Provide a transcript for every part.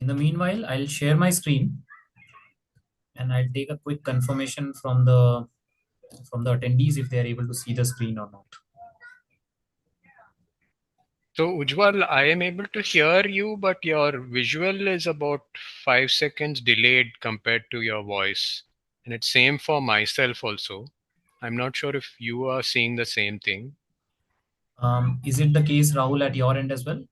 In the meanwhile, I'll share my screen and I'll take a quick confirmation from the attendees if they are able to see the screen or not. So Ujjwal, I am able to hear you, but your visual is about 5 seconds delayed compared to your voice. And it's same for myself also. I'm not sure if you are seeing the same thing. Is it the case, Rahul, at your end as well?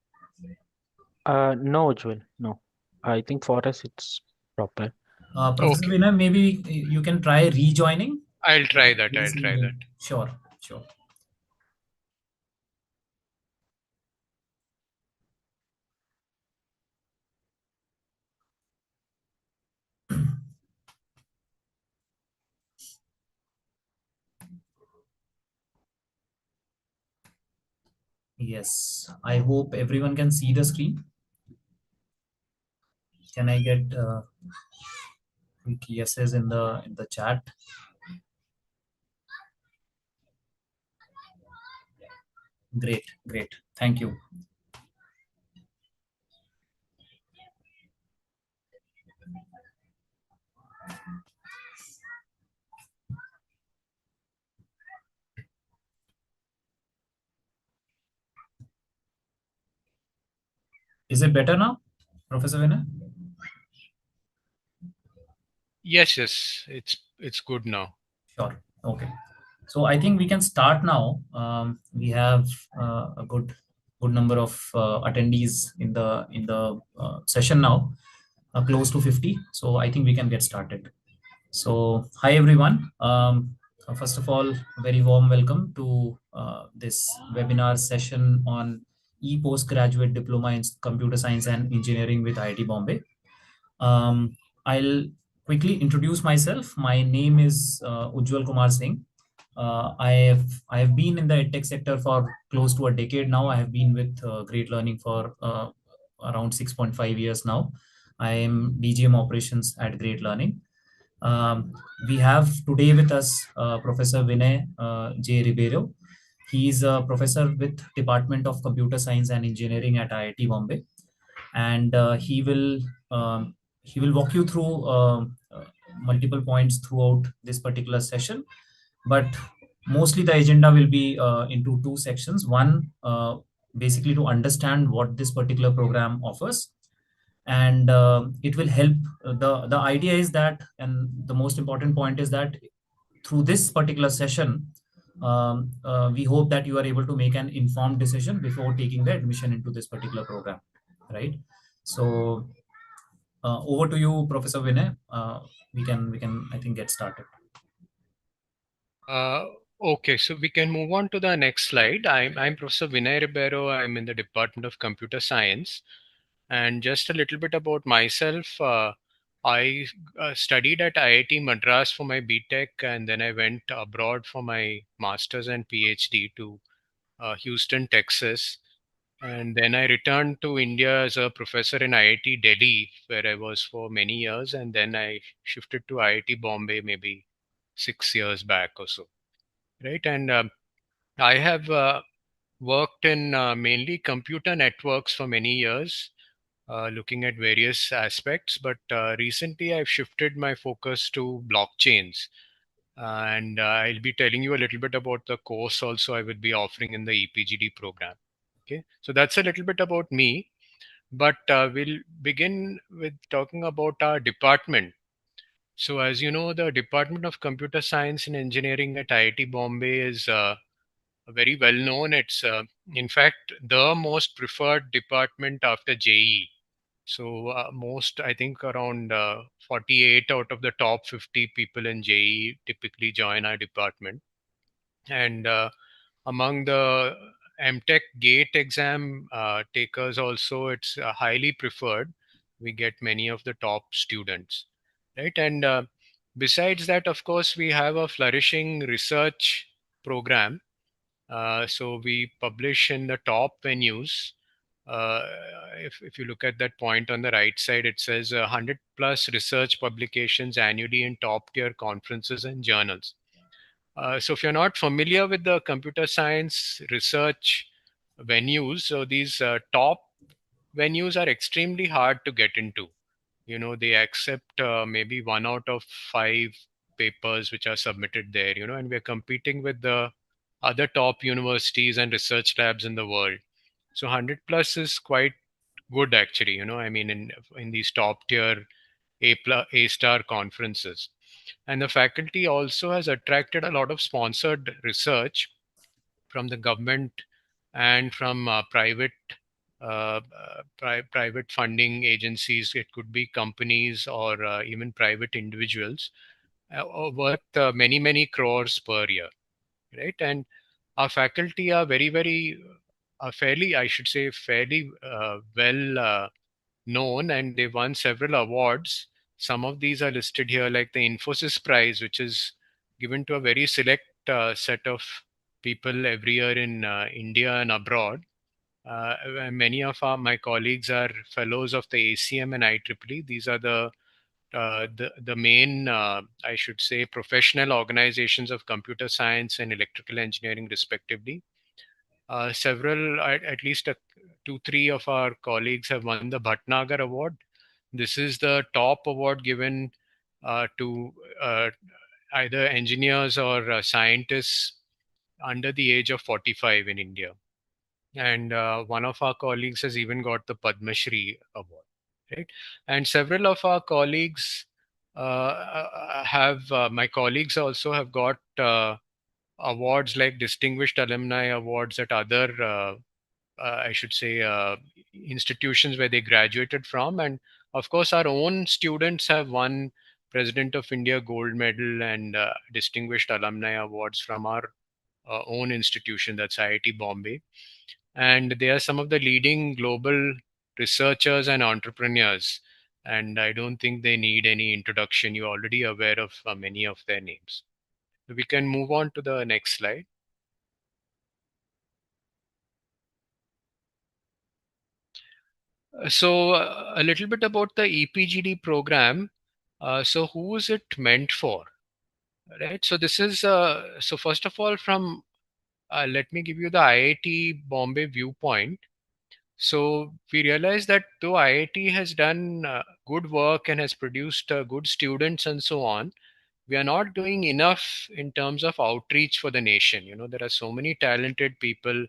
No, Ujjwal, no. I think for us it's proper. Professor Okay. Vinay, maybe you can try rejoining. I'll try that. I'll Please try that. Sure, sure. Yes, I hope everyone can see the screen. Can I get quick yeses in the chat? Great, great. Thank you. Is it better now, Professor Vinay? Yes, it's good now. Sure. Okay. So I think we can start now. We have a good number of attendees in the session now, close to 50. So I think we can get started. So hi everyone. First of all, very warm welcome to this webinar session on e-Postgraduate Diploma in Computer Science and Engineering with IIT Bombay. I'll quickly introduce myself. My name is Ujjwal Kumar Singh. I have been in the edtech sector for close to a decade now. I have been with Great Learning for around 6.5 years now. I am DGM operations at Great Learning. We have today with us Professor Vinay J. Ribeiro. He is a professor with Department of Computer Science and Engineering at IIT Bombay, and he will walk you through multiple points throughout this particular session. But mostly the agenda will be into two sections. One, basically to understand what this particular program offers, and it will help. The idea is that, and the most important point is that through this particular session, we hope that you are able to make an informed decision before taking the admission into this particular program, right? So over to you, Professor Vinay. We can I think get started. Uh, okay, so we can move on to the next slide. I'm Professor Vinay Ribeiro. I'm in the Department of Computer Science. And just a little bit about myself. I studied at IIT Madras for my BTech, and then I went abroad for my master's and PhD to Houston, Texas. And then I returned to India as a professor in IIT Delhi, where I was for many years. And then I shifted to IIT Bombay maybe 6 years back or so. Right. And I have worked in mainly computer networks for many years, looking at various aspects. But recently I've shifted my focus to blockchains. And I'll be telling you a little bit about the course also I would be offering in the ePGD program. Okay, so that's a little bit about me, but we'll begin with talking about our department. So, as you know, the Department of Computer Science and Engineering at IIT Bombay is very well known. It's, in fact, the most preferred department after JE. So, most, I think, around 48 out of the top 50 people in JE typically join our department. And among the MTech GATE exam takers also, it's highly preferred. We get many of the top students, right? And besides that, of course, we have a flourishing research program. So we publish in the top venues. Uh, if you look at that point on the right side, it says 100 plus research publications annually in top tier conferences and journals. So if you're not familiar with the computer science research venues, so these top venues are extremely hard to get into. They accept maybe 1 out of 5 papers which are submitted there, and we're competing with the other top universities and research labs in the world. So 100 plus is quite good actually, I mean, in these top tier A star conferences. And the faculty also has attracted a lot of sponsored research from the government and from private funding agencies. It could be companies or even private individuals, worth many crores per year, right? And our faculty are very fairly, I should say, fairly well known, and they won several awards. Some of these are listed here, like the Infosys Prize, which is given to a very select set of people every year in India and abroad. And many of my colleagues are fellows of the ACM and IEEE. These are the main, I should say, professional organizations of computer science and electrical engineering, respectively. Several, at least 2, 3 of our colleagues have won the Bhatnagar Award. This is the top award given to either engineers or scientists under the age of 45 in India. And one of our colleagues has even got the Padma Shri Award, right? And several of our colleagues my colleagues also have got awards like Distinguished Alumni Awards at other I should say, institutions where they graduated from. And of course, our own students have won President of India Gold Medal and Distinguished Alumni Awards from our own institution, that's IIT Bombay. And they are some of the leading global researchers and entrepreneurs. And I don't think they need any introduction. You're already aware of many of their names. We can move on to the next slide. So a little bit about the ePGD program. So who is it meant for? Right. So this is so first of all, from let me give you the IIT Bombay viewpoint. So we realize that though IIT has done good work and has produced good students and so on, we are not doing enough in terms of outreach for the nation. There are so many talented people.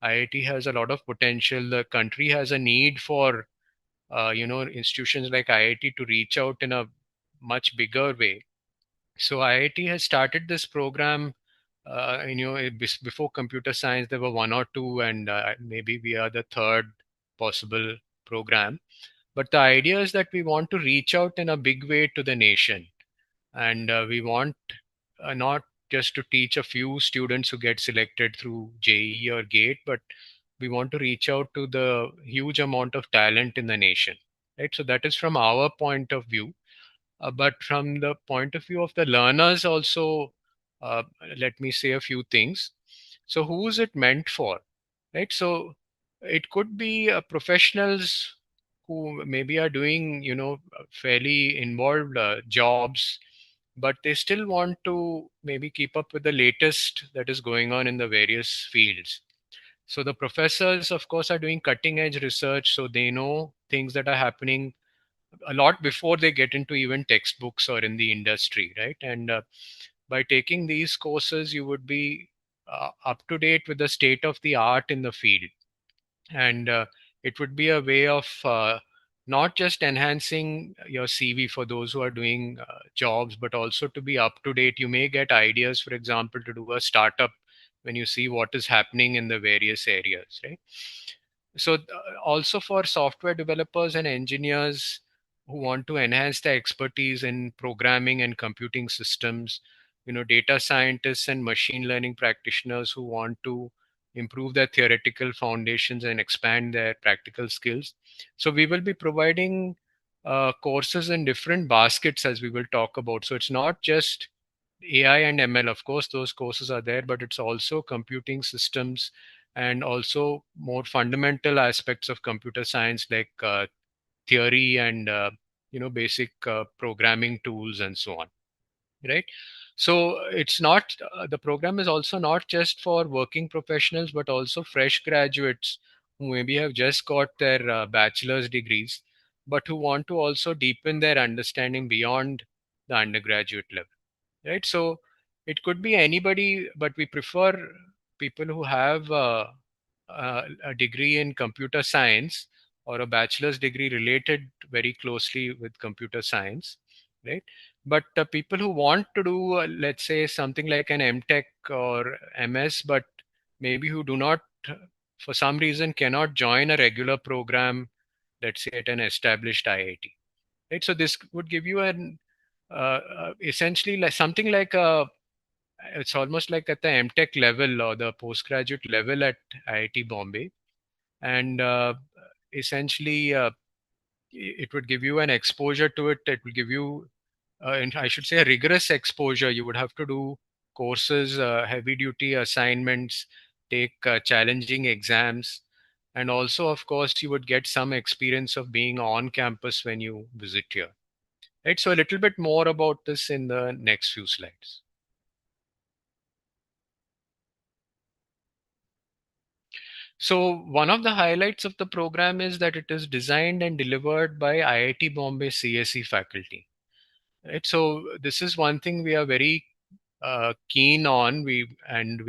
IIT has a lot of potential. The country has a need for institutions like IIT to reach out in a much bigger way. So IIT has started this program. Before computer science, there were 1 or 2, and maybe we are the third possible program. But the idea is that we want to reach out in a big way to the nation, and we want not just to teach a few students who get selected through JEE or GATE, but we want to reach out to the huge amount of talent in the nation, right? So that is from our point of view. But from the point of view of the learners also, uh, let me say a few things. So who is it meant for, right? So it could be professionals who maybe are doing, fairly involved jobs, but they still want to maybe keep up with the latest that is going on in the various fields. So the professors, of course, are doing cutting edge research, so they know things that are happening a lot before they get into even textbooks or in the industry, right? And by taking these courses, you would be up to date with the state of the art in the field. And it would be a way of not just enhancing your CV for those who are doing jobs, but also to be up to date. You may get ideas, for example, to do a startup when you see what is happening in the various areas, right? So also for software developers and engineers who want to enhance their expertise in programming and computing systems, data scientists and machine learning practitioners who want to improve their theoretical foundations and expand their practical skills. So we will be providing courses in different baskets, as we will talk about. So it's not just AI and ML. Of course, those courses are there, but it's also computing systems and also more fundamental aspects of computer science, like theory and basic programming tools and so on, right? So it's not the program is also not just for working professionals, but also fresh graduates who maybe have just got their bachelor's degrees, but who want to also deepen their understanding beyond the undergraduate level, right? So it could be anybody, but we prefer people who have a degree in computer science or a bachelor's degree related very closely with computer science, right? But people who want to do, let's say, something like an MTech or MS, but maybe who do not, for some reason, cannot join a regular program, let's say at an established IIT, right? So this would give you an essentially like something like a, it's almost like at the MTech level or the postgraduate level at IIT Bombay, and essentially it would give you an exposure to it. It will give you, and I should say, a rigorous exposure. You would have to do courses, heavy duty assignments, take challenging exams, and also, of course, you would get some experience of being on campus when you visit here. Right. So a little bit more about this in the next few slides. So one of the highlights of the program is that it is designed and delivered by IIT Bombay CSE faculty. Right. So this is one thing we are very keen on. We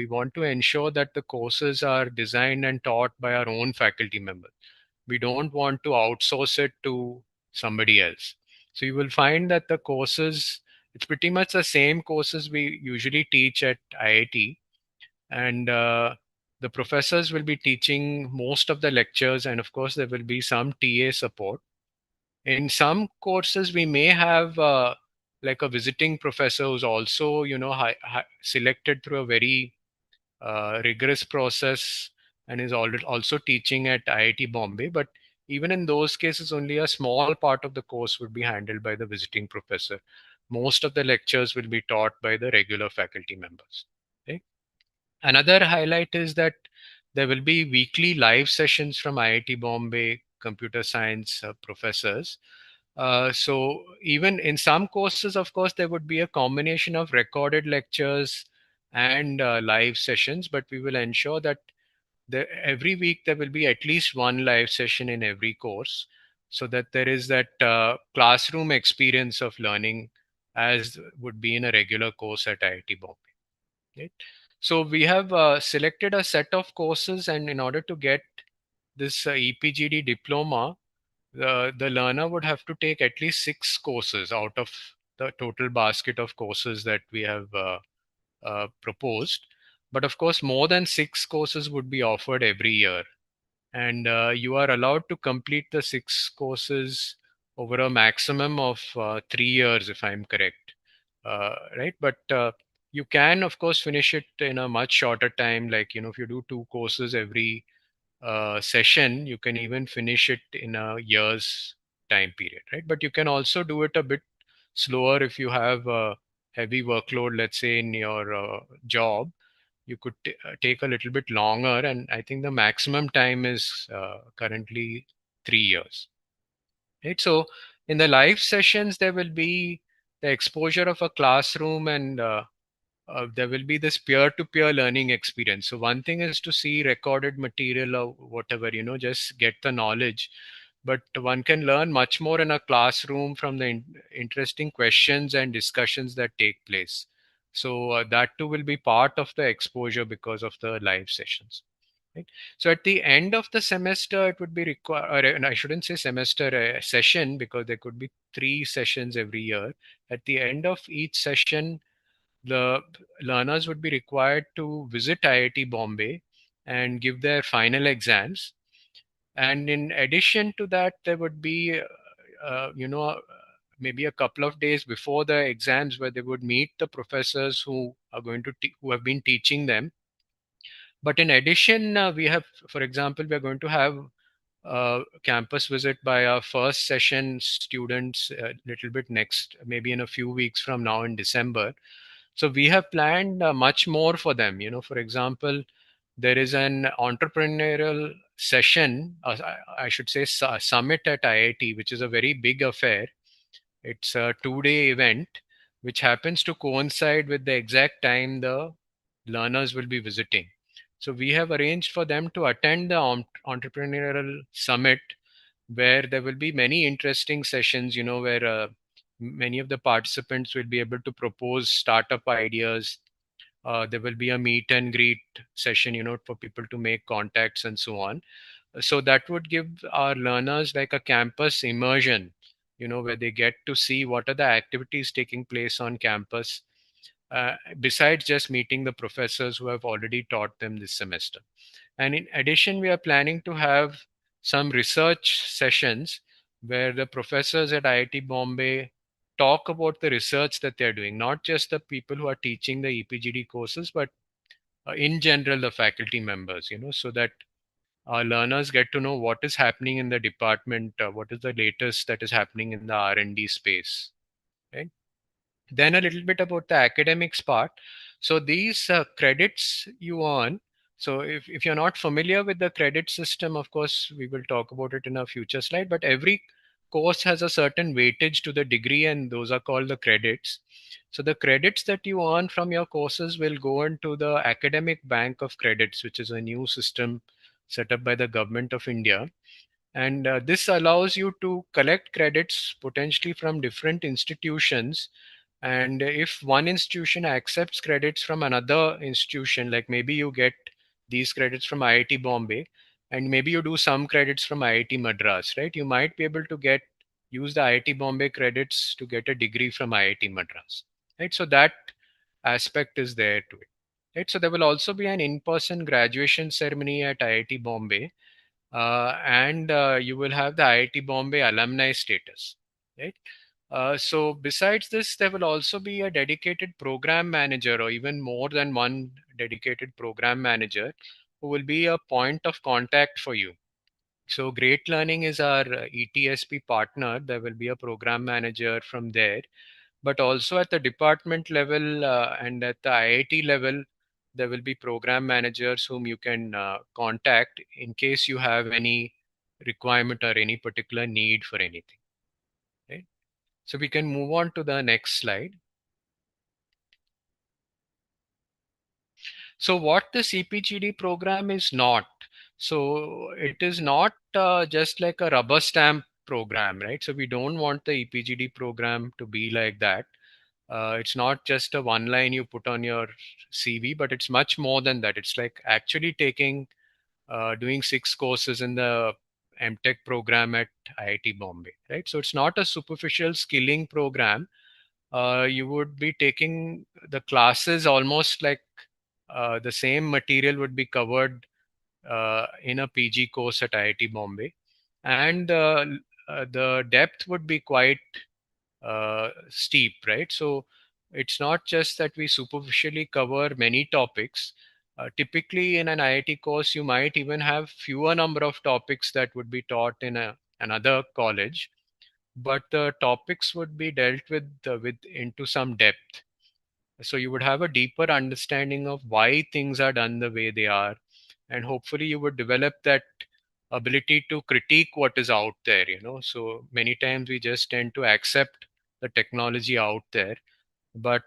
want to ensure that the courses are designed and taught by our own faculty members. We don't want to outsource it to somebody else. So you will find that the courses, it's pretty much the same courses we usually teach at IIT, and the professors will be teaching most of the lectures, and of course there will be some TA support. In some courses we may have like a visiting professor who's also, selected through a very rigorous process and is already also teaching at IIT Bombay. But even in those cases, only a small part of the course would be handled by the visiting professor. Most of the lectures will be taught by the regular faculty members. Okay? Another highlight is that there will be weekly live sessions from IIT Bombay computer science professors. So even in some courses, of course, there would be a combination of recorded lectures and live sessions, but we will ensure that every week there will be at least one live session in every course, so that there is that classroom experience of learning as would be in a regular course at IIT Bombay. Right? So we have selected a set of courses, and in order to get this ePGD diploma, the learner would have to take at least 6 courses out of the total basket of courses that we have proposed. But of course, more than 6 courses would be offered every year. And you are allowed to complete the 6 courses over a maximum of 3 years, if I'm correct. Right. But you can, of course, finish it in a much shorter time. Like, if you do 2 courses every session, you can even finish it in a year's time period, right? But you can also do it a bit slower if you have a heavy workload, let's say in your job. You could take a little bit longer, and I think the maximum time is currently 3 years. Right. So in the live sessions, there will be the exposure of a classroom, and there will be this peer-to-peer learning experience. So one thing is to see recorded material or whatever, just get the knowledge. But one can learn much more in a classroom from the interesting questions and discussions that take place. So that too will be part of the exposure because of the live sessions. Right? So at the end of the semester, it would be required, and I shouldn't say semester, a session, because there could be 3 sessions every year. At the end of each session, the learners would be required to visit IIT Bombay and give their final exams. And in addition to that, there would be, maybe a couple of days before the exams where they would meet the professors who are going to who have been teaching them. But in addition, we have, for example, we are going to have campus visit by our first session students a little bit next, maybe in a few weeks from now in December. So we have planned much more for them. For example, there is an entrepreneurial session, I should say, summit at IIT, which is a very big affair. It's a 2-day event, which happens to coincide with the exact time the learners will be visiting. So we have arranged for them to attend the entrepreneurial summit, where there will be many interesting sessions, where many of the participants will be able to propose startup ideas. There will be a meet and greet session, for people to make contacts and so on. So that would give our learners like a campus immersion, where they get to see what are the activities taking place on campus, besides just meeting the professors who have already taught them this semester. And in addition, we are planning to have some research sessions where the professors at IIT Bombay talk about the research that they're doing, not just the people who are teaching the ePGD courses, but in general, the faculty members, so that our learners get to know what is happening in the department, what is the latest that is happening in the R&D space, right? Then a little bit about the academics part. So these credits you earn. So if you're not familiar with the credit system, of course, we will talk about it in a future slide, but every course has a certain weightage to the degree, and those are called the credits. So the credits that you earn from your courses will go into the academic bank of credits, which is a new system set up by the government of India. And this allows you to collect credits potentially from different institutions. And if one institution accepts credits from another institution, like maybe you get these credits from IIT Bombay, and maybe you do some credits from IIT Madras, right? You might be able to use the IIT Bombay credits to get a degree from IIT Madras, right? So that aspect is there to it, right? So there will also be an in-person graduation ceremony at IIT Bombay, and you will have the IIT Bombay alumni status, right? So besides this, there will also be a dedicated program manager, or even more than one dedicated program manager, who will be a point of contact for you. So Great Learning is our ETSP partner. There will be a program manager from there, but also at the department level and at the IIT level, there will be program managers whom you can contact in case you have any requirement or any particular need for anything, right? So we can move on to the next slide. So what this ePGD program is not. So it is not just like a rubber stamp program, right? So we don't want the ePGD program to be like that. It's not just a one line you put on your CV, but it's much more than that. It's like actually doing 6 courses in the MTech program at IIT Bombay, right? So it's not a superficial skilling program. You would be taking the classes almost like the same material would be covered in a PG course at IIT Bombay, and the depth would be quite steep, right? So it's not just that we superficially cover many topics. Typically, in an IIT course, you might even have fewer number of topics that would be taught in another college, but the topics would be dealt with into some depth. So you would have a deeper understanding of why things are done the way they are, and hopefully you would develop that ability to critique what is out there. So many times we just tend to accept the technology out there, but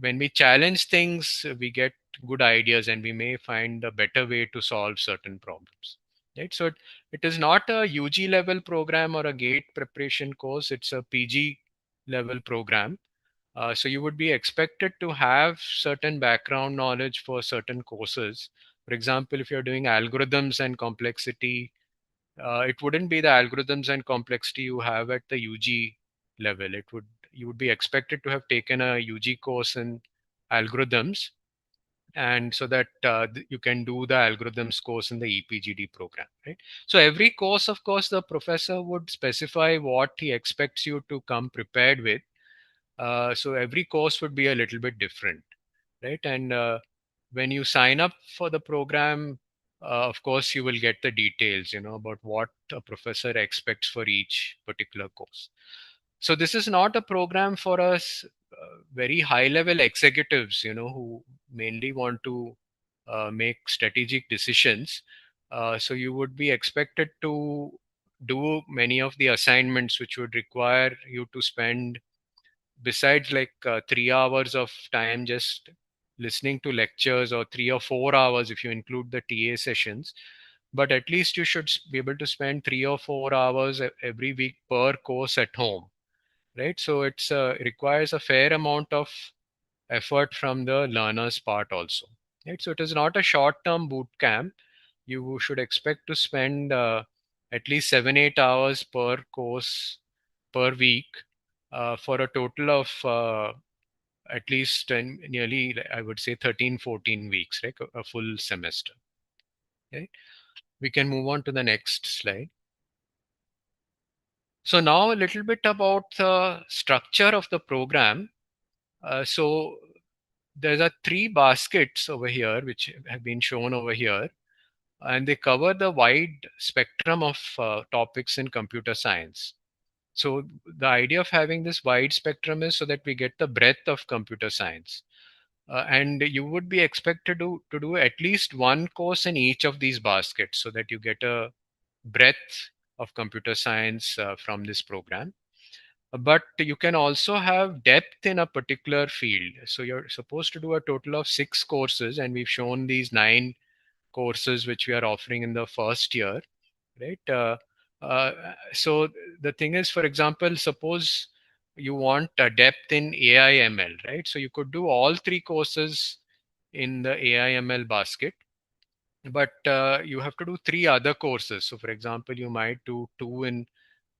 when we challenge things, we get good ideas, and we may find a better way to solve certain problems, right? So it is not a UG level program or a gate preparation course. It's a PG level program. So you would be expected to have certain background knowledge for certain courses. For example, if you're doing algorithms and complexity, it wouldn't be the algorithms and complexity you have at the UG level. You would be expected to have taken a UG course in algorithms, and so that you can do the algorithms course in the ePGD program, right? So every course, of course, the professor would specify what he expects you to come prepared with. So every course would be a little bit different, right? And when you sign up for the program, of course, you will get the details, about what a professor expects for each particular course. So this is not a program for us very high level executives, who mainly want to make strategic decisions. So you would be expected to do many of the assignments which would require you to spend, besides like 3 hours of time just listening to lectures, or 3 or 4 hours if you include the TA sessions. But at least you should be able to spend 3 or 4 hours every week per course at home, right? So it requires a fair amount of effort from the learner's part also, right? So it is not a short-term boot camp. You should expect to spend at least 7-8 hours per course per week, for a total of at least nearly, I would say, 13-14 weeks, right? A full semester. Okay. We can move on to the next slide. So now a little bit about the structure of the program. So there are three baskets over here, which have been shown over here, and they cover the wide spectrum of topics in computer science. So the idea of having this wide spectrum is so that we get the breadth of computer science. And you would be expected to do at least one course in each of these baskets so that you get a breadth of computer science from this program. But you can also have depth in a particular field. So you're supposed to do a total of 6 courses, and we've shown these 9 courses which we are offering in the first year, right? So the thing is, for example, suppose you want a depth in AI ML, right? So you could do all 3 courses in the AI ML basket, but you have to do 3 other courses. So for example, you might do 2 in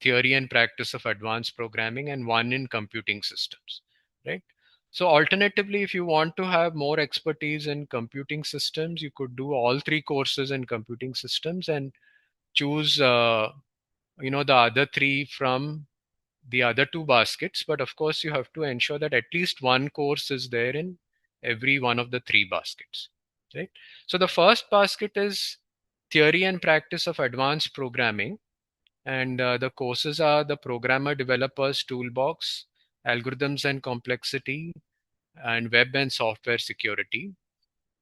theory and practice of advanced programming and 1 in computing systems, right? So alternatively, if you want to have more expertise in computing systems, you could do all 3 courses in computing systems and choose the other 3 from the other 2 baskets. But of course, you have to ensure that at least one course is there in every one of the 3 baskets, right? So the first basket is theory and practice of advanced programming, and the courses are the Programmer Developers Toolbox, Algorithms and Complexity, and Web and Software Security.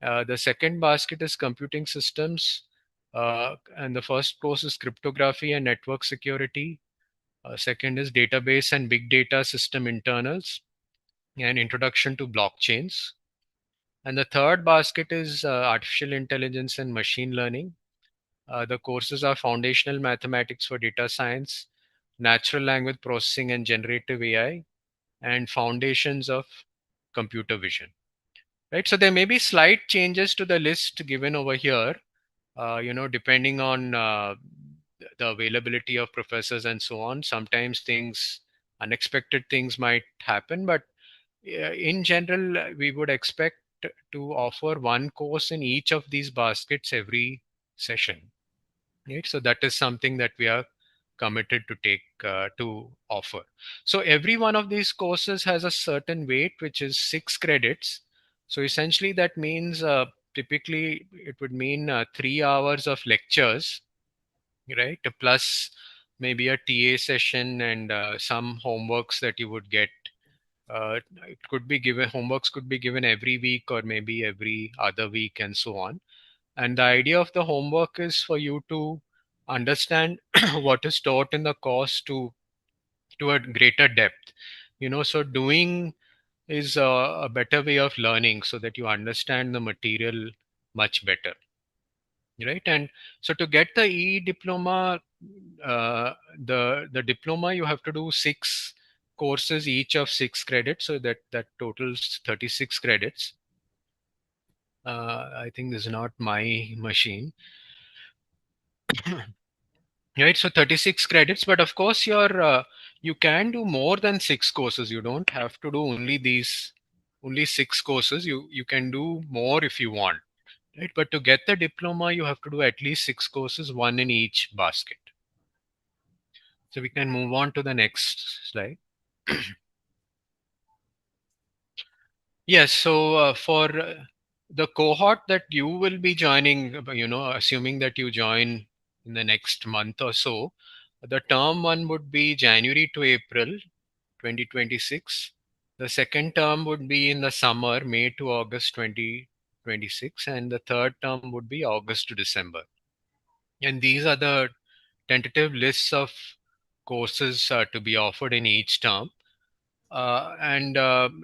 The second basket is Computing Systems, and the first course is Cryptography and Network Security. Second is Database and Big Data System Internals, and Introduction to Blockchains. And the third basket is Artificial Intelligence and Machine Learning. The courses are Foundational Mathematics for Data Science, Natural Language Processing and Generative AI, and Foundations of Computer Vision. Right. So there may be slight changes to the list given over here, depending on the availability of professors and so on. Sometimes unexpected things might happen, but in general, we would expect to offer one course in each of these baskets every session. Right? So that is something that we are committed to take to offer. So every one of these courses has a certain weight, which is 6 credits. So essentially, that means typically it would mean 3 hours of lectures, right? Plus maybe a TA session and some homeworks that you would get. It could be given, homeworks could be given every week or maybe every other week and so on. And the idea of the homework is for you to understand what is taught in the course to a greater depth. So doing is a better way of learning so that you understand the material much better, right? And so to get the diploma, the diploma, you have to do 6 courses, each of 6 credits, so that totals 36 credits. I think this is not my machine. Right, so 36 credits, but of course you can do more than 6 courses. You don't have to do only 6 courses. You can do more if you want, right? But to get the diploma, you have to do at least 6 courses, one in each basket. So we can move on to the next slide. Yes, so for the cohort that you will be joining, assuming that you join in the next month or so, the term one would be January to April 2026. The second term would be in the summer, May to August 2026, and the third term would be August to December. And these are the tentative lists of courses to be offered in each term. And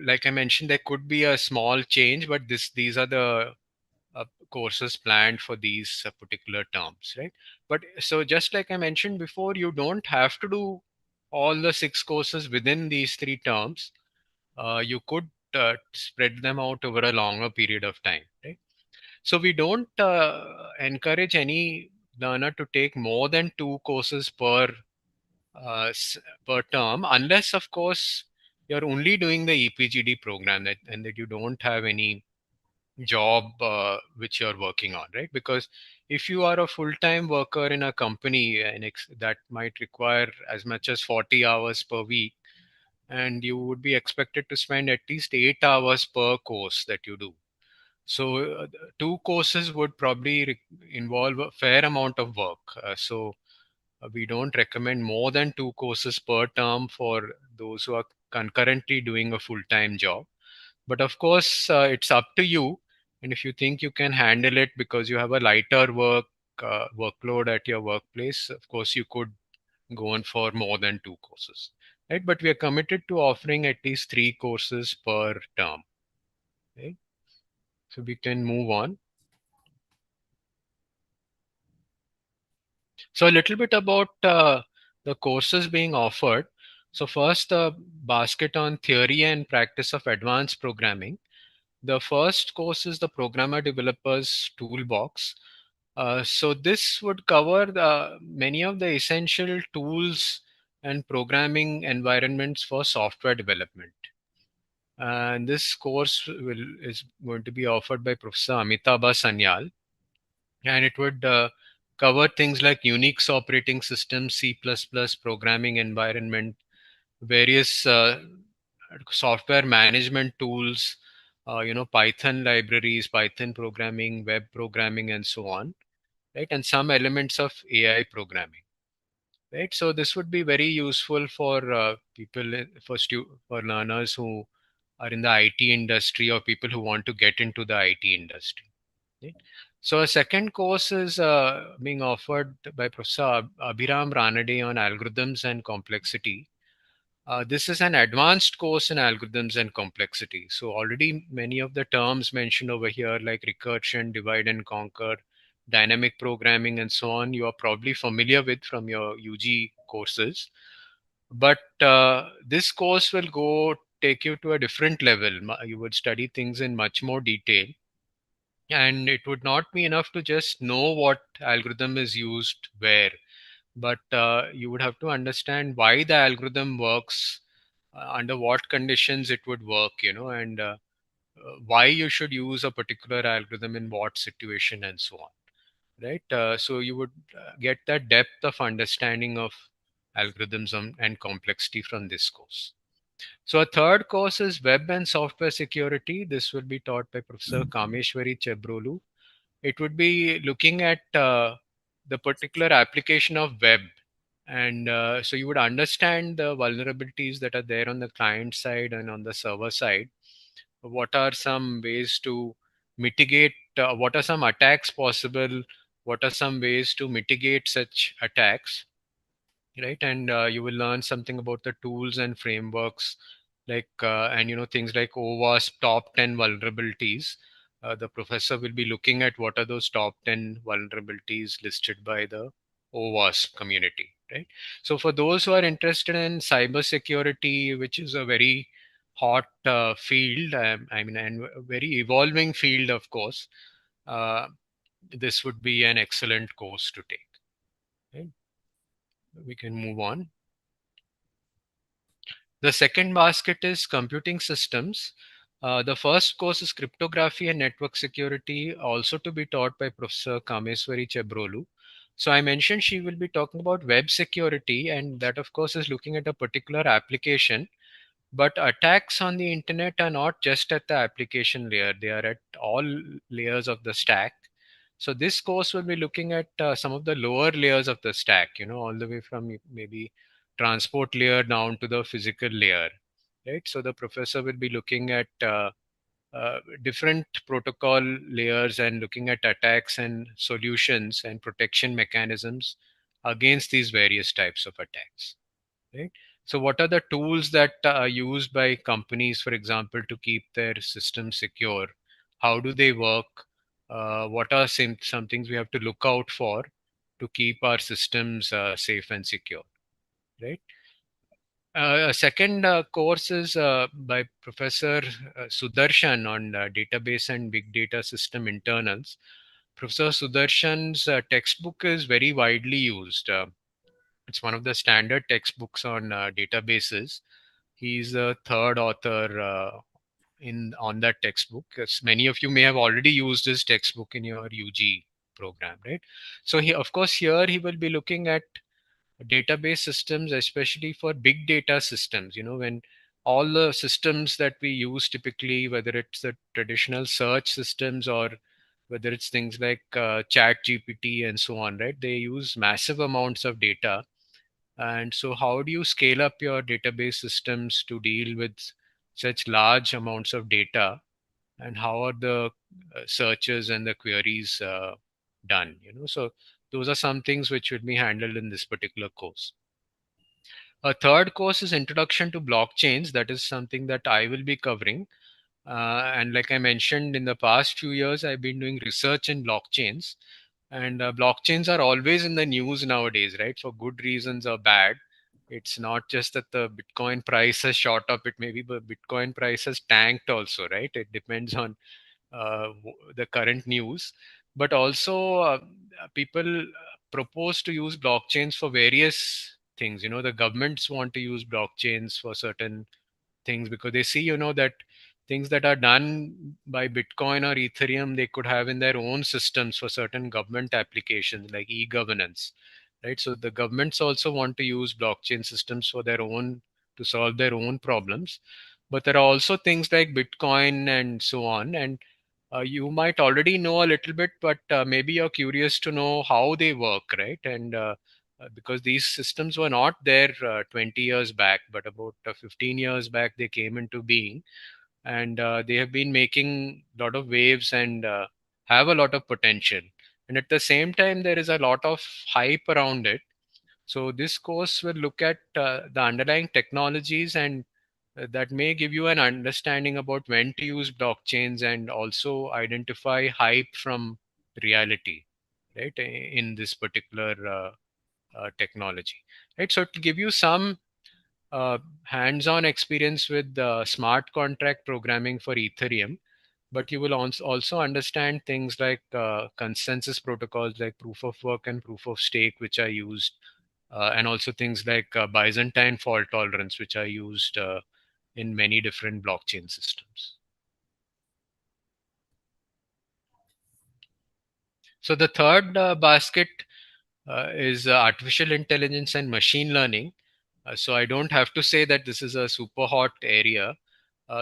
like I mentioned, there could be a small change, but these are the courses planned for these particular terms, right? But so just like I mentioned before, you don't have to do all the 6 courses within these 3 terms. You could spread them out over a longer period of time, right? So we don't encourage any learner to take more than 2 courses per term, unless of course you're only doing the ePGD program and that you don't have any job which you're working on, right? Because if you are a full-time worker in a company and that might require as much as 40 hours per week, and you would be expected to spend at least 8 hours per course that you do. So 2 courses would probably involve a fair amount of work. So we don't recommend more than 2 courses per term for those who are concurrently doing a full-time job. But of course, it's up to you. And if you think you can handle it because you have a lighter workload at your workplace, of course, you could go on for more than 2 courses, right? But we are committed to offering at least 3 courses per term, right? So we can move on. So a little bit about the courses being offered. So first, the basket on theory and practice of advanced programming. The first course is the Programmer Developers Toolbox. So this would cover many of the essential tools and programming environments for software development. And this course is going to be offered by Professor Amitabha Sanyal, and it would cover things like Unix operating system, C++ programming environment, various software management tools, Python libraries, Python programming, web programming, and so on, right? And some elements of AI programming, right? So this would be very useful for people, for learners who are in the IT industry or people who want to get into the IT industry. Right? So a second course is being offered by Professor Abhiram Ranade on algorithms and complexity. This is an advanced course in algorithms and complexity. So already many of the terms mentioned over here, like recursion, divide and conquer, dynamic programming, and so on, you are probably familiar with from your UG courses. But this course will go take you to a different level. You would study things in much more detail, and it would not be enough to just know what algorithm is used where, but you would have to understand why the algorithm works, under what conditions it would work, and why you should use a particular algorithm in what situation and so on, right? So you would get that depth of understanding of algorithms and complexity from this course. So a third course is web and software security. This will be taught by Professor Kameshwari Chebrolu. It would be looking at the particular application of web, and so you would understand the vulnerabilities that are there on the client side and on the server side. What are some ways to mitigate, what are some attacks possible, what are some ways to mitigate such attacks, right? And you will learn something about the tools and frameworks, like and things like OWASP top 10 vulnerabilities. The professor will be looking at what are those top 10 vulnerabilities listed by the OWASP community, right? So for those who are interested in cybersecurity, which is a very hot field, and a very evolving field, of course, uh, this would be an excellent course to take, right? We can move on. The second basket is computing systems. The first course is cryptography and network security, also to be taught by Professor Kameswari Chebrolu. So I mentioned she will be talking about web security, and that, of course, is looking at a particular application. But attacks on the internet are not just at the application layer, they are at all layers of the stack. So this course will be looking at some of the lower layers of the stack, all the way from maybe transport layer down to the physical layer, right? So the professor will be looking at different protocol layers and looking at attacks and solutions and protection mechanisms against these various types of attacks, right? So what are the tools that are used by companies, for example, to keep their systems secure? How do they work? What are some things we have to look out for to keep our systems safe and secure, right? A second course is by Professor Sudarshan on database and big data system internals. Professor Sudarshan's textbook is very widely used. It's one of the standard textbooks on databases. He's a third author in on that textbook. As many of you may have already used his textbook in your UG program, right? So he, of course, here he will be looking at database systems, especially for big data systems. When all the systems that we use typically, whether it's the traditional search systems or whether it's things like chat GPT and so on, right? They use massive amounts of data. And so how do you scale up your database systems to deal with such large amounts of data, and how are the searches and the queries done? So those are some things which will be handled in this particular course. A third course is Introduction to Blockchains. That is something that I will be covering. And like I mentioned, in the past few years, I've been doing research in blockchains. And blockchains are always in the news nowadays, right? For good reasons or bad. It's not just that the Bitcoin price has shot up, it may be the Bitcoin price has tanked also, right? It depends on the current news. But also, people propose to use blockchains for various things. The governments want to use blockchains for certain things because they see, that things that are done by Bitcoin or Ethereum, they could have in their own systems for certain government applications like e-governance, right? So the governments also want to use blockchain systems for their own, to solve their own problems. But there are also things like Bitcoin and so on. And you might already know a little bit, but maybe you're curious to know how they work, right? And because these systems were not there 20 years back, but about 15 years back, they came into being. And they have been making a lot of waves and have a lot of potential. And at the same time, there is a lot of hype around it. So this course will look at the underlying technologies, and that may give you an understanding about when to use blockchains and also identify hype from reality, right? In this particular technology, right? So it will give you some uh, hands-on experience with smart contract programming for Ethereum, but you will also understand things like consensus protocols like proof of work and proof of stake, which are used, and also things like Byzantine fault tolerance, which are used in many different blockchain systems. So the third basket is artificial intelligence and machine learning. So I don't have to say that this is a super hot area.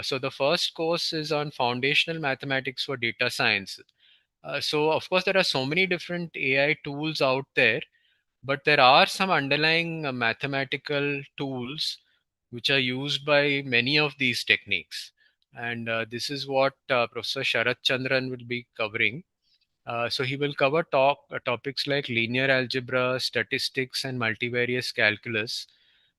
So the first course is on foundational mathematics for data science. So of course there are so many different AI tools out there, but there are some underlying mathematical tools which are used by many of these techniques. And this is what Professor Sharat Chandran will be covering. So he will cover topics like linear algebra, statistics, and multivariate calculus.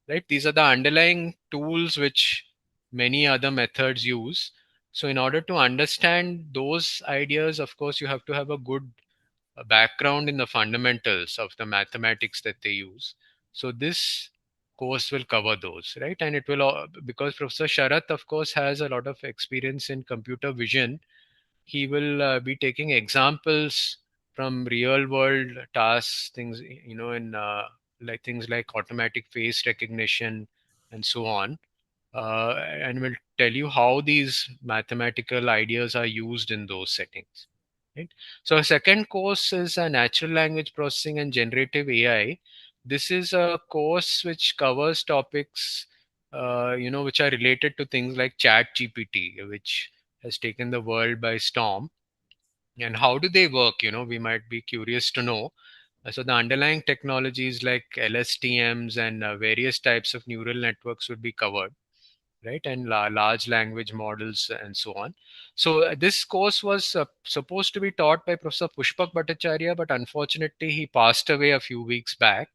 Right? These are the underlying tools which many other methods use. So in order to understand those ideas, of course, you have to have a good background in the fundamentals of the mathematics that they use. So this course will cover those, right? And it will, because Professor Sharat, of course, has a lot of experience in computer vision, he will be taking examples from real world tasks, things, in like things like automatic face recognition and so on, and will tell you how these mathematical ideas are used in those settings, right? So a second course is natural language processing and generative AI. This is a course which covers topics which are related to things like chat GPT, which has taken the world by storm. And how do they work? We might be curious to know. So the underlying technologies like LSTMs and various types of neural networks would be covered, right? And large language models and so on. So this course was supposed to be taught by Professor Pushpak Bhattacharya, but unfortunately he passed away a few weeks back.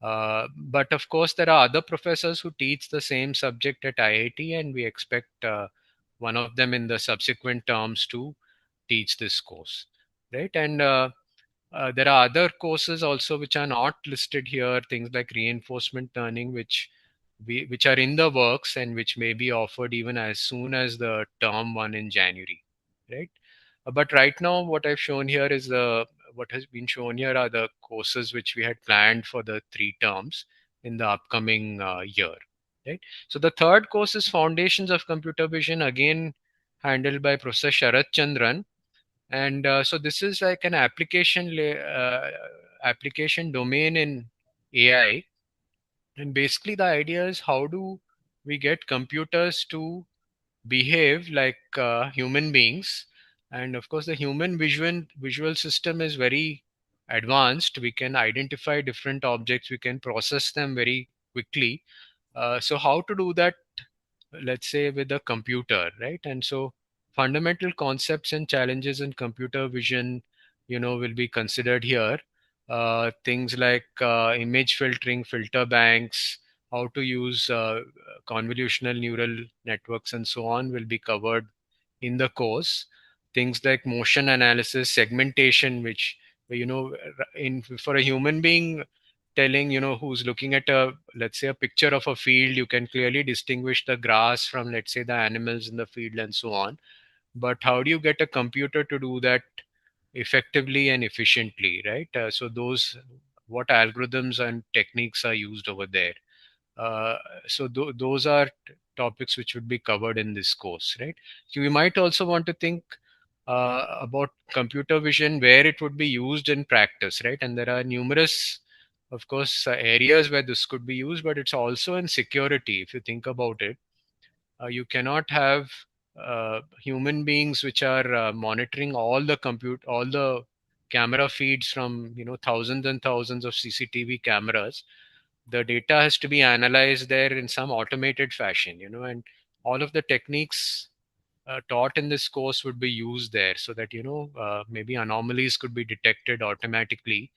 But of course, there are other professors who teach the same subject at IIT, and we expect one of them in the subsequent terms to teach this course, right? And there are other courses also which are not listed here, things like reinforcement learning, which are in the works and which may be offered even as soon as the term one in January, right? But right now, what I've shown here is what has been shown here are the courses which we had planned for the 3 terms in the upcoming year, right? So the third course is Foundations of Computer Vision, again handled by Professor Sharat Chandran, and so this is like an application domain in AI, and basically the idea is how do we get computers to behave like human beings. And of course the human visual system is very advanced. We can identify different objects, we can process them very quickly. So how to do that, let's say with a computer, right? And so fundamental concepts and challenges in computer vision, will be considered here. Things like image filtering, filter banks, how to use convolutional neural networks and so on will be covered in the course. Things like motion analysis, segmentation, which, in for a human being, telling, who's looking at a, let's say, a picture of a field, you can clearly distinguish the grass from, let's say, the animals in the field and so on. But how do you get a computer to do that effectively and efficiently, right? So those, what algorithms and techniques are used over there. uh, so those are topics which would be covered in this course, right? So we might also want to think about computer vision, where it would be used in practice, right? And there are numerous, of course, areas where this could be used, but it's also in security. If you think about it, you cannot have human beings which are monitoring all the camera feeds from, thousands and thousands of CCTV cameras. The data has to be analyzed there in some automated fashion, and all of the techniques taught in this course would be used there, so that, maybe anomalies could be detected automatically,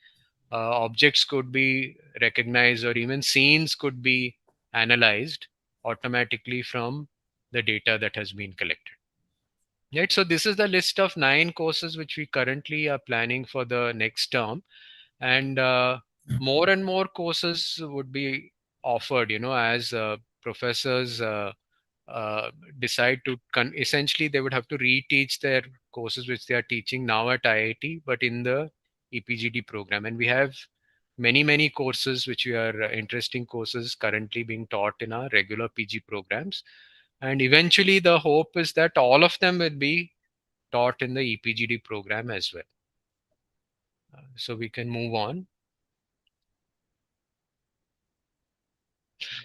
objects could be recognized, or even scenes could be analyzed automatically from the data that has been collected. Right, so this is the list of 9 courses which we currently are planning for the next term, and more and more courses would be offered, as professors decide to essentially they would have to reteach their courses which they are teaching now at IIT, but in the ePGD program. And we have many courses which we are interesting courses currently being taught in our regular PG programs, and eventually the hope is that all of them will be taught in the ePGD program as well. So we can move on.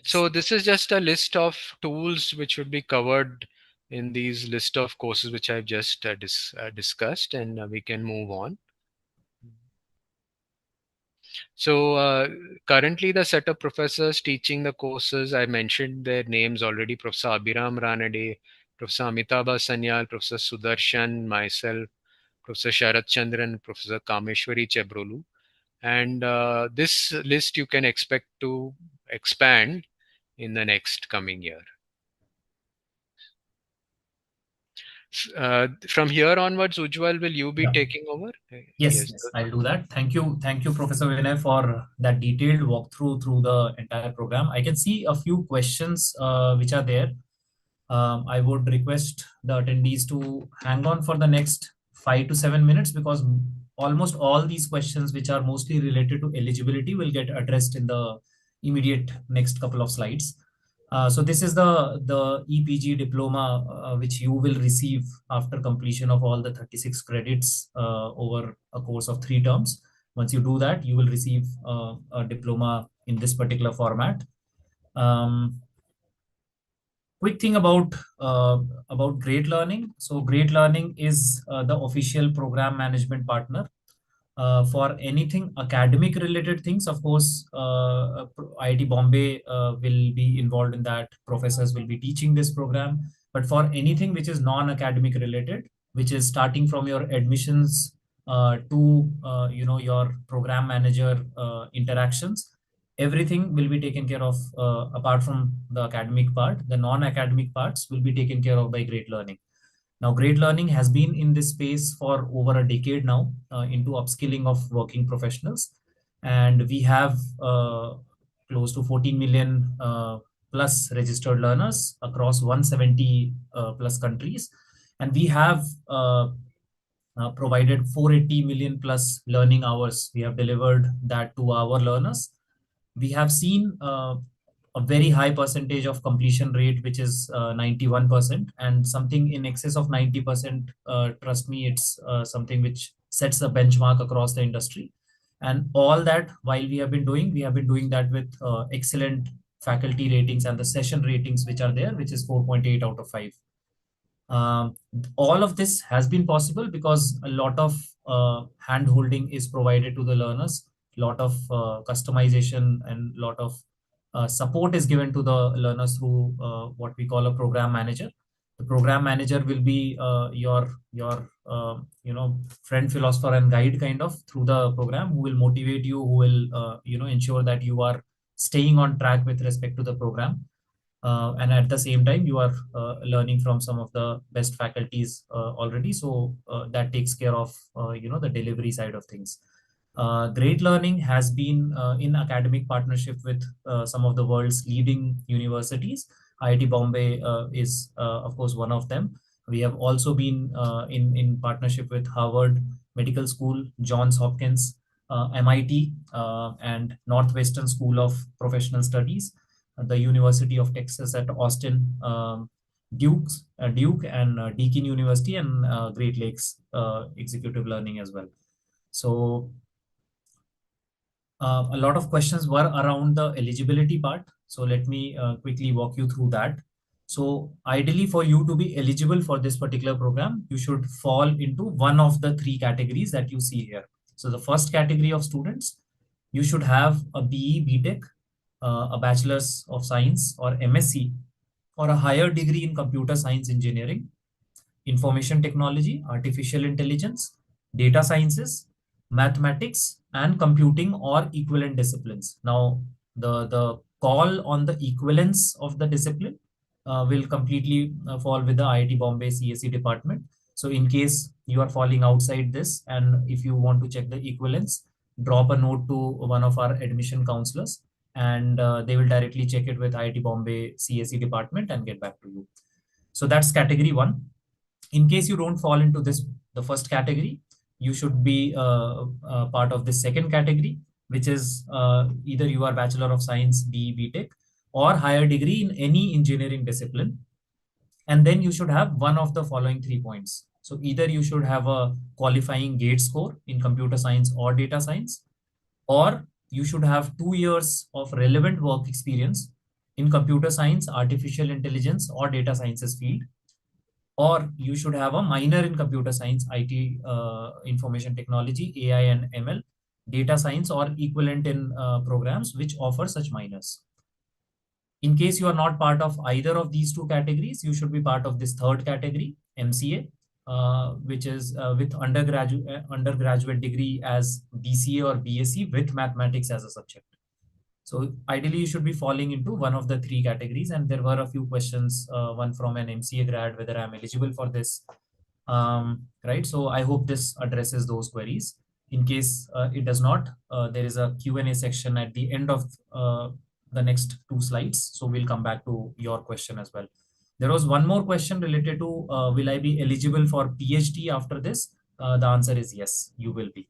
So this is just a list of tools which would be covered in these list of courses which I've just discussed, and we can move on. So currently the set of professors teaching the courses, I mentioned their names already: Professor Abhiram Ranade, Professor Amitabha Sanyal, Professor Sudarshan, myself, Professor Sharat Chandran, Professor Kameshwari Chebrolu. And this list you can expect to expand in the next coming year. From here onwards, Ujjwal, will you be taking over? Yes, I'll do that. Thank you, Professor Vinay, for that detailed walkthrough through the entire program. I can see a few questions which are there. I would request the attendees to hang on for the next 5 to 7 minutes, because almost all these questions, which are mostly related to eligibility, will get addressed in the immediate next couple of slides. So this is the ePG diploma which you will receive after completion of all the 36 credits over a course of 3 terms. Once you do that, you will receive a diploma in this particular format. Quick thing about Great Learning. So Great Learning is the official program management partner for anything academic related things. Of course, IIT Bombay will be involved in that. Professors will be teaching this program. But for anything which is non-academic related, which is starting from your admissions to your program manager interactions, everything will be taken care of, apart from the academic part. The non-academic parts will be taken care of by Great Learning. Now, Great Learning has been in this space for over a decade now, into upskilling of working professionals. And we have close to 14 million plus registered learners across 170 plus countries. And we have provided 480 million plus learning hours. We have delivered that to our learners. We have seen a very high percentage of completion rate, which is 91%, and something in excess of 90%. Trust me, it's something which sets the benchmark across the industry. And all that while we have been doing that with excellent faculty ratings and the session ratings which are there, which is 4.8 out of 5. um, all of this has been possible because a lot of hand holding is provided to the learners, lot of customization and lot of support is given to the learners through what we call a program manager. The program manager will be your friend, philosopher, and guide kind of through the program, who will motivate you, who will ensure that you are staying on track with respect to the program. And at the same time you are learning from some of the best faculties already, so that takes care of the delivery side of things. Great Learning has been in academic partnership with some of the world's leading universities. IIT Bombay is of course one of them. We have also been in partnership with Harvard Medical School, Johns Hopkins, MIT, and Northwestern School of Professional Studies, the University of Texas at Austin, Duke, and Deakin University, and Great Lakes Executive Learning as well. So a lot of questions were around the eligibility part. So let me quickly walk you through that. So ideally, for you to be eligible for this particular program, you should fall into one of the three categories that you see here. So the first category of students, you should have a BE, BTech, a Bachelor's of Science or MSc, or a higher degree in computer science engineering, information technology, artificial intelligence, data sciences, mathematics, and computing or equivalent disciplines. Now, the call on the equivalence of the discipline will completely fall with the IIT Bombay CSE department. So in case you are falling outside this, and if you want to check the equivalence, drop a note to one of our admission counselors, and they will directly check it with IIT Bombay CSE department and get back to you. So that's category one. In case you don't fall into this, the first category, you should be part of the second category, which is either you are Bachelor of Science, BE, BTech, or higher degree in any engineering discipline. And then you should have one of the following 3 points. So either you should have a qualifying GATE score in computer science or data science, or you should have 2 years of relevant work experience in computer science, artificial intelligence, or data sciences field, or you should have a minor in computer science, IT, information technology, AI and ML, data science, or equivalent in programs which offer such minors. In case you are not part of either of these two categories, you should be part of this third category, MCA, which is with undergraduate degree as BCA or BSc with mathematics as a subject. So ideally, you should be falling into one of the three categories. And there were a few questions, one from an MCA grad, whether I'm eligible for this. Right. So I hope this addresses those queries. In case it does not, there is a Q&A section at the end of the next two slides. So we'll come back to your question as well. There was one more question related to will I be eligible for PhD after this? The answer is yes, you will be.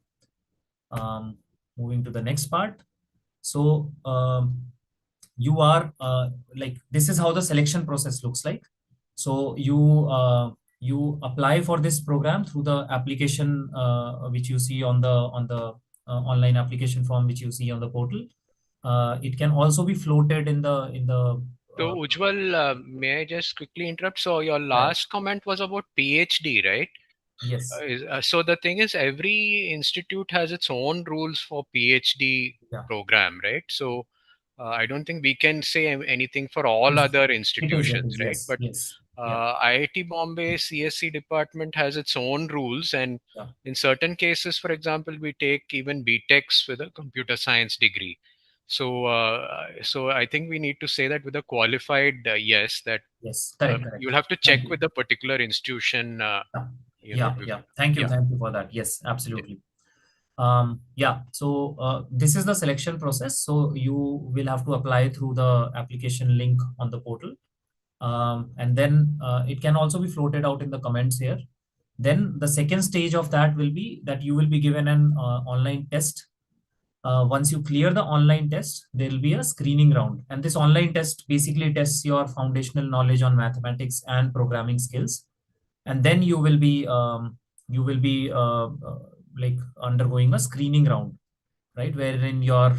Moving to the next part. So you are like, this is how the selection process looks like. So you apply for this program through the application which you see on the online application form which you see on the portal. It can also be floated in the. So Ujjwal, may I just quickly interrupt? So your last comment was about PhD, right? Yes. So the thing is, every institute has its own rules for PhD Yeah. program, right? So I don't think we can say anything for all other institutions, right? Yes. But Yes. IIT Bombay CSC department has its own rules, and in certain cases, for example, we take even BTechs with a computer science degree. So I think we need to say that with a qualified yes, that Yes, correct, you'll correct. have to Thank check you. with the particular institution, Yeah, you know, yeah, before. yeah. Thank you. Yeah. Thank you for that. Yes, absolutely. Yeah, so this is the selection process. So you will have to apply through the application link on the portal. And then it can also be floated out in the comments here. Then the second stage of that will be that you will be given an online test. Once you clear the online test, there will be a screening round. And this online test basically tests your foundational knowledge on mathematics and programming skills. And then you will be like undergoing a screening round, right, wherein your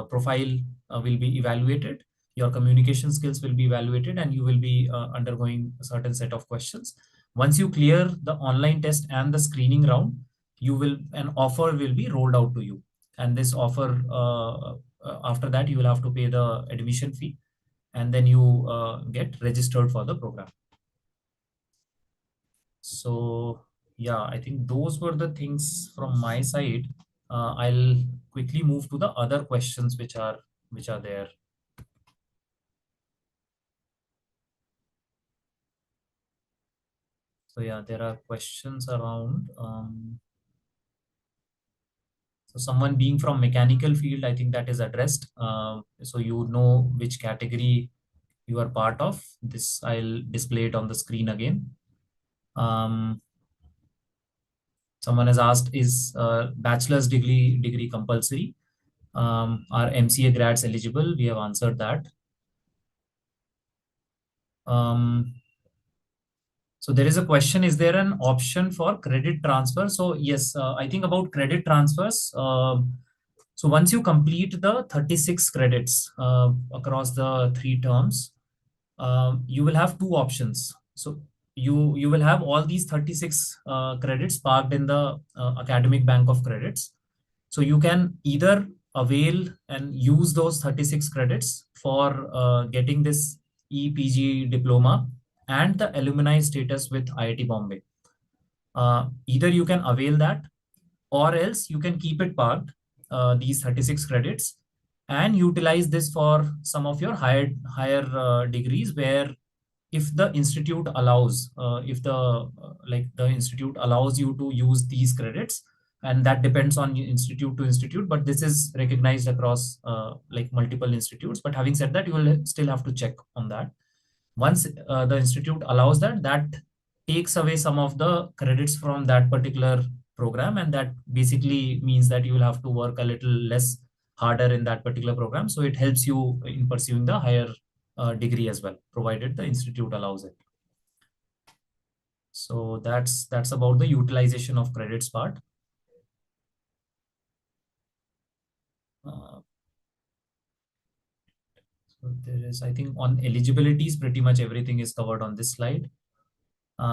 profile will be evaluated, your communication skills will be evaluated, and you will be undergoing a certain set of questions. Once you clear the online test and the screening round, an offer will be rolled out to you. And this offer, after that, you will have to pay the admission fee, and then you get registered for the program. So yeah, I think those were the things from my side. I'll quickly move to the other questions which are there. So yeah, there are questions around. So someone being from mechanical field, I think that is addressed. So you know which category you are part of. This I'll display it on the screen again. Someone has asked, is bachelor's degree compulsory? Are MCA grads eligible? We have answered that. So there is a question, is there an option for credit transfer? So yes, I think about credit transfers. So once you complete the 36 credits across the 3 terms, you will have 2 options. So you will have all these 36 credits parked in the academic bank of credits. So you can either avail and use those 36 credits for getting this ePG diploma and the alumni status with IIT Bombay. Either you can avail that, or else you can keep it parked, these 36 credits, and utilize this for some of your higher degrees, where if the institute allows, if the institute allows you to use these credits, and that depends on institute to institute, but this is recognized across like multiple institutes. But having said that, you will still have to check on that. Once the institute allows that, that takes away some of the credits from that particular program, and that basically means that you will have to work a little less harder in that particular program. So it helps you in pursuing the higher degree as well, provided the institute allows it. So that's about the utilization of credits part. So there is, I think, on eligibilities, pretty much everything is covered on this slide.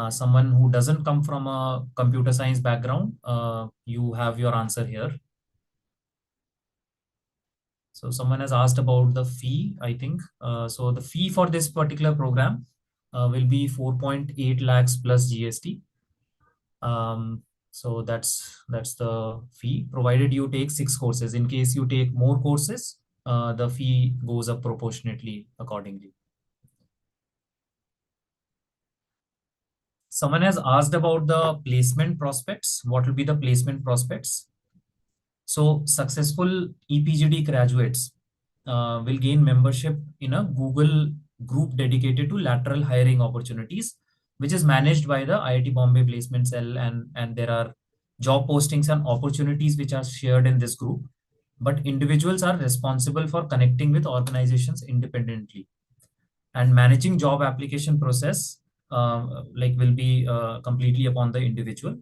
Someone who doesn't come from a computer science background, you have your answer here. So someone has asked about the fee, I think. So the fee for this particular program will be 4.8 lakhs plus GST. So that's the fee, provided you take 6 courses. In case you take more courses, the fee goes up proportionately accordingly. Someone has asked about the placement prospects. What will be the placement prospects? So successful ePGD graduates will gain membership in a Google group dedicated to lateral hiring opportunities, which is managed by the IIT Bombay Placement Cell, and there are job postings and opportunities which are shared in this group. But individuals are responsible for connecting with organizations independently, and managing job application process will be completely upon the individual.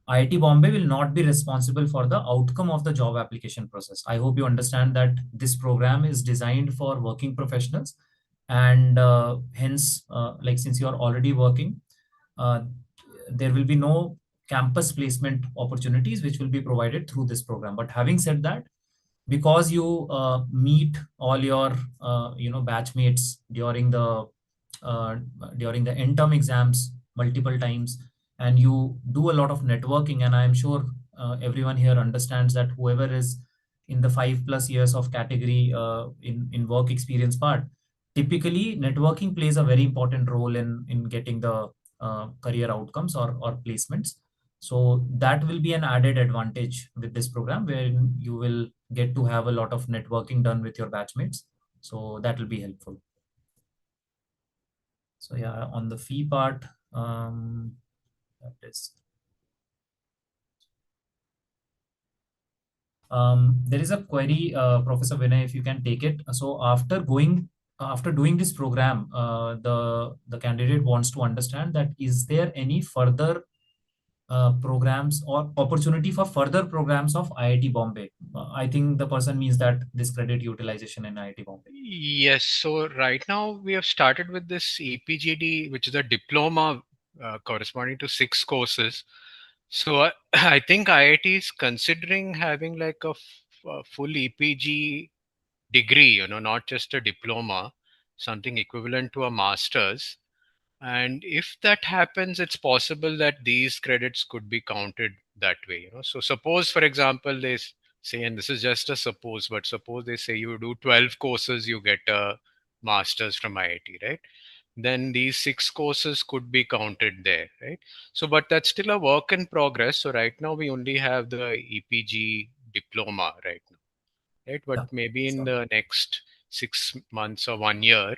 IIT Bombay will not be responsible for the outcome of the job application process. I hope you understand that this program is designed for working professionals, and hence, like since you are already working, uh, there will be no campus placement opportunities which will be provided through this program. But having said that, because you meet all your batchmates uh, during the end term exams multiple times, and you do a lot of networking, and I am sure everyone here understands that whoever is in the 5+ years of category in work experience part, typically networking plays a very important role in getting the career outcomes or placements. So that will be an added advantage with this program, where you will get to have a lot of networking done with your batchmates. So that will be helpful. So yeah, on the fee part, that is. There is a query, Professor Vinay, if you can take it. So after doing this program, the candidate wants to understand that is there any further programs or opportunity for further programs of IIT Bombay? I think the person means that this credit utilization in IIT Bombay. Yes. So right now we have started with this ePGD, which is a diploma corresponding to 6 courses. So I think IIT is considering having like a full EPG degree, not just a diploma, something equivalent to a master's. And if that happens, it's possible that these credits could be counted that way. So suppose, for example, say, and this is just a suppose, but suppose they say you do 12 courses, you get a master's from IIT, right? Then these 6 courses could be counted there, right? So, but that's still a work in progress. So right now we only have the EPG diploma right now, right? But Yeah, maybe in sure. the next 6 months or 1 year,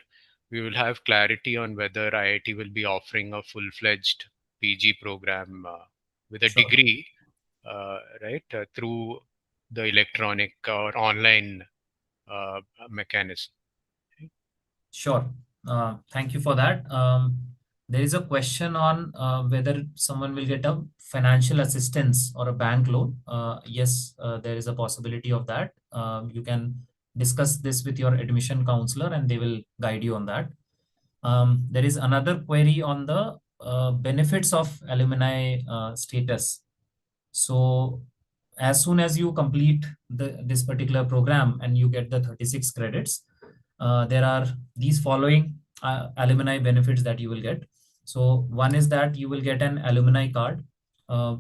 we will have clarity on whether IIT will be offering a full-fledged PG program with a Sure. degree, right, through the electronic or online mechanism. Sure. Thank you for that. There is a question on whether someone will get a financial assistance or a bank loan. Yes, there is a possibility of that. You can discuss this with your admission counselor and they will guide you on that. There is another query on the benefits of alumni status. So as soon as you complete this particular program and you get the 36 credits, there are these following alumni benefits that you will get. So one is that you will get an alumni card, uh,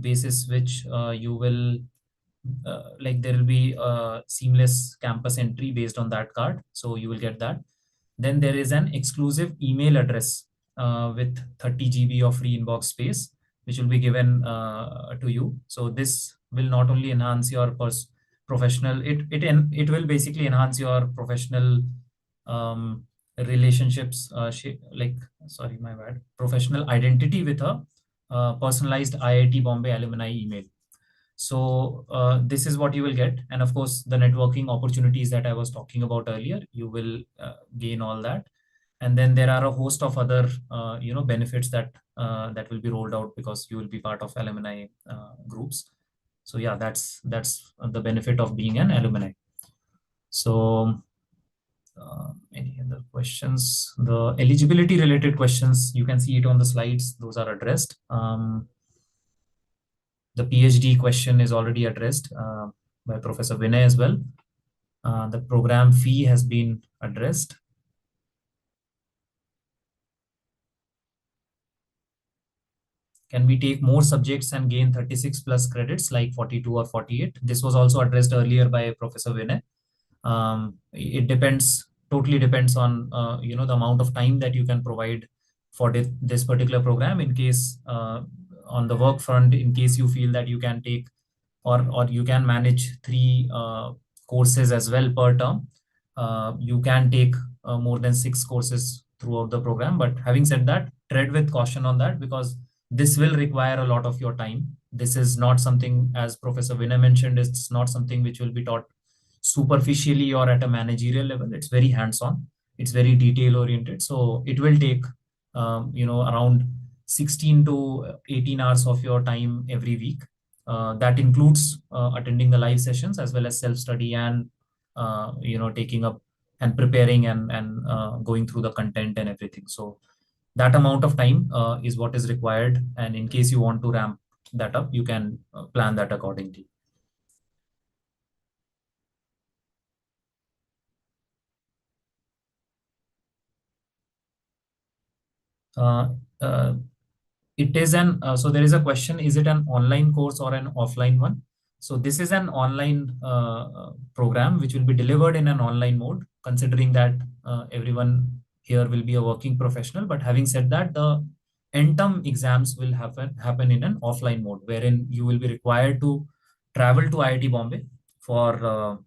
basis which you will like there will be a seamless campus entry based on that card. So you will get that. Then there is an exclusive email address with 30 GB of free inbox space, which will be given to you. So this will not only enhance your professional, it will basically enhance your professional relationships, like, sorry, my bad, professional identity with a personalized IIT Bombay alumni email. So this is what you will get. And of course, the networking opportunities that I was talking about earlier, you will gain all that. And then there are a host of other, benefits that will be rolled out because you will be part of alumni groups. So yeah, that's the benefit of being an alumni. So any other questions? The eligibility related questions, you can see it on the slides. Those are addressed. The PhD question is already addressed by Professor Vinay as well. The program fee has been addressed. Can we take more subjects and gain 36 plus credits like 42 or 48? This was also addressed earlier by Professor Vinay. It depends, totally depends on the amount of time that you can provide for this particular program. In case on the work front, in case you feel that you can take or you can manage 3 courses as well per term, you can take more than 6 courses throughout the program. But having said that, tread with caution on that, because this will require a lot of your time. This is not something, as Professor Vinay mentioned, it's not something which will be taught superficially or at a managerial level. It's very hands-on. It's very detail oriented. So it will take, around 16 to 18 hours of your time every week. That includes attending the live sessions as well as self-study and, taking up and preparing and going through the content and everything. So that amount of time is what is required. And in case you want to ramp that up, you can plan that accordingly. Uh, uh, it is an so there is a question, is it an online course or an offline one? So this is an online program which will be delivered in an online mode, considering that everyone here will be a working professional. But having said that, the end-term exams will happen in an offline mode, wherein you will be required to travel to IIT Bombay for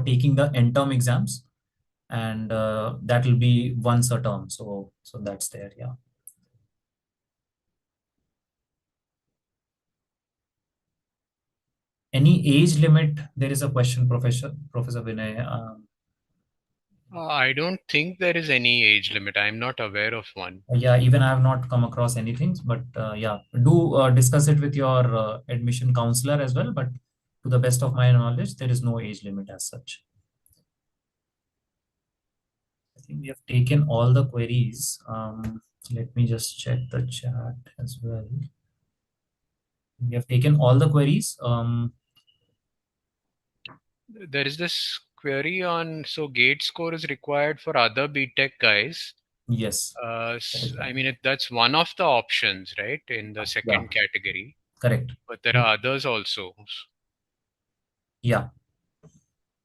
taking the end-term exams, and that will be once a term. So that's there, yeah. Any age limit? There is a question, Professor Vinay. I don't think there is any age limit. I'm not aware of one. Yeah, even I have not come across anything, but yeah, do discuss it with your admission counselor as well. But to the best of my knowledge, there is no age limit as such. I think we have taken all the queries. Let me just check the chat as well. We have taken all the queries. There is this query on, so gate score is required for other BTech guys. Yes. I mean, that's one of the options, right, in the second Yeah. category. Correct. But there are others also. Yeah.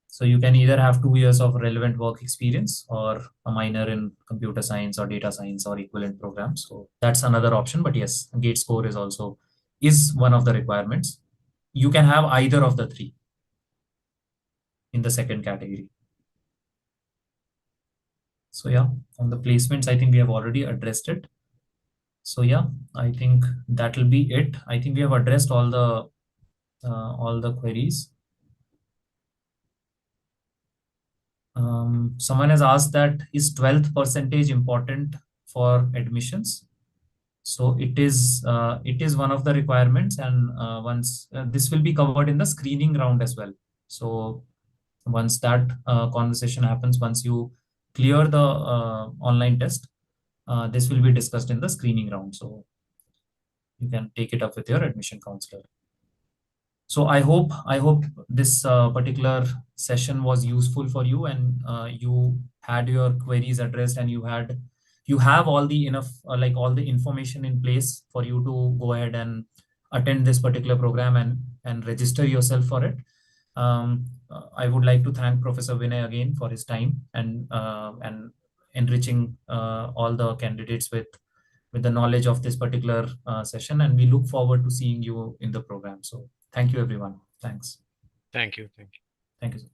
So you can either have 2 years of relevant work experience or a minor in computer science or data science or equivalent programs. So that's another option. But yes, gate score is one of the requirements. You can have either of the three in the second category. So yeah, on the placements, I think we have already addressed it. So yeah, I think that will be it. I think we have addressed all the queries. Someone has asked that is 12th percentage important for admissions? So it is one of the requirements, and once this will be covered in the screening round as well. So once that conversation happens, once you clear the online test, this will be discussed in the screening round. So you can take it up with your admission counselor. So I hope this particular session was useful for you, and you had your queries addressed, and you have all the enough like all the information in place for you to go ahead and attend this particular program and register yourself for it. I would like to thank Professor Vinay again for his time and enriching all the candidates with the knowledge of this particular session, and we look forward to seeing you in the program. So thank you, everyone. Thanks. Thank you. Thank you. Thank you, sir.